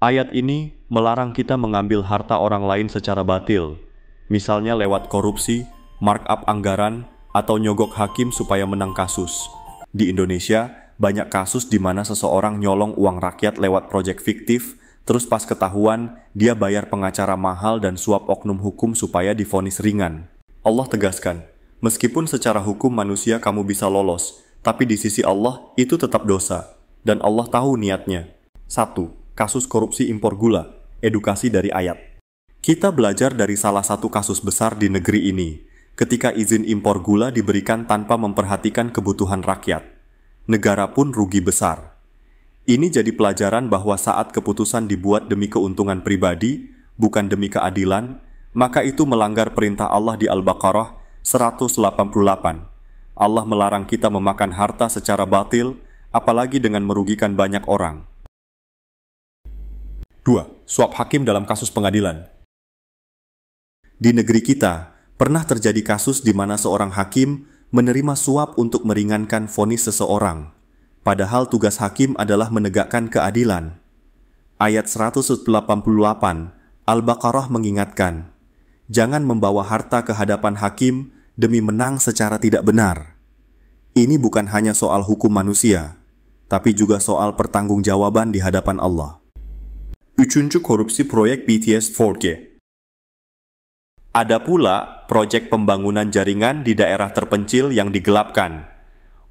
Ayat ini melarang kita mengambil harta orang lain secara batil, misalnya lewat korupsi, markup anggaran, atau nyogok hakim supaya menang kasus. Di Indonesia, banyak kasus di mana seseorang nyolong uang rakyat lewat proyek fiktif, terus pas ketahuan, dia bayar pengacara mahal dan suap oknum hukum supaya divonis ringan. Allah tegaskan, meskipun secara hukum manusia kamu bisa lolos, tapi di sisi Allah itu tetap dosa, dan Allah tahu niatnya. 1. Kasus korupsi impor gula, edukasi dari ayat. Kita belajar dari salah satu kasus besar di negeri ini, ketika izin impor gula diberikan tanpa memperhatikan kebutuhan rakyat. Negara pun rugi besar. Ini jadi pelajaran bahwa saat keputusan dibuat demi keuntungan pribadi, bukan demi keadilan, maka itu melanggar perintah Allah di Al-Baqarah 188. Allah melarang kita memakan harta secara batil, apalagi dengan merugikan banyak orang. 2. Suap hakim dalam kasus pengadilan. Di negeri kita, pernah terjadi kasus di mana seorang hakim menerima suap untuk meringankan vonis seseorang, padahal tugas hakim adalah menegakkan keadilan. Ayat 188 Al-Baqarah mengingatkan, jangan membawa harta ke hadapan hakim demi menang secara tidak benar. Ini bukan hanya soal hukum manusia, tapi juga soal pertanggungjawaban di hadapan Allah. 3. Korupsi proyek BTS 4G. Ada pula proyek pembangunan jaringan di daerah terpencil yang digelapkan.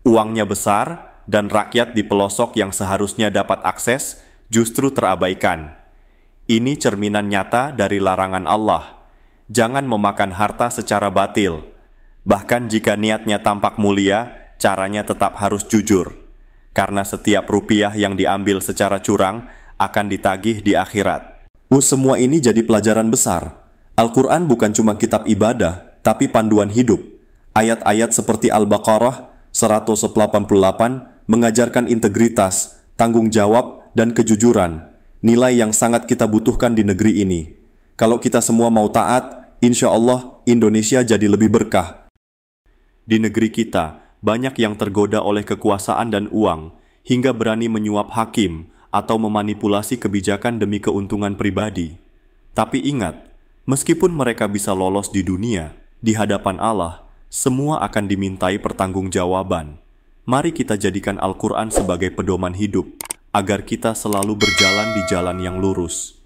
Uangnya besar dan rakyat di pelosok yang seharusnya dapat akses justru terabaikan. Ini cerminan nyata dari larangan Allah. Jangan memakan harta secara batil. Bahkan jika niatnya tampak mulia, caranya tetap harus jujur. Karena setiap rupiah yang diambil secara curang akan ditagih di akhirat. Semua ini jadi pelajaran besar. Al-Quran bukan cuma kitab ibadah, tapi panduan hidup. Ayat-ayat seperti Al-Baqarah 188 mengajarkan integritas, tanggung jawab, dan kejujuran. Nilai yang sangat kita butuhkan di negeri ini. Kalau kita semua mau taat, insya Allah Indonesia jadi lebih berkah. Di negeri kita, banyak yang tergoda oleh kekuasaan dan uang, hingga berani menyuap hakim, atau memanipulasi kebijakan demi keuntungan pribadi. Tapi ingat, meskipun mereka bisa lolos di dunia, di hadapan Allah, semua akan dimintai pertanggungjawaban. Mari kita jadikan Al-Quran sebagai pedoman hidup, agar kita selalu berjalan di jalan yang lurus.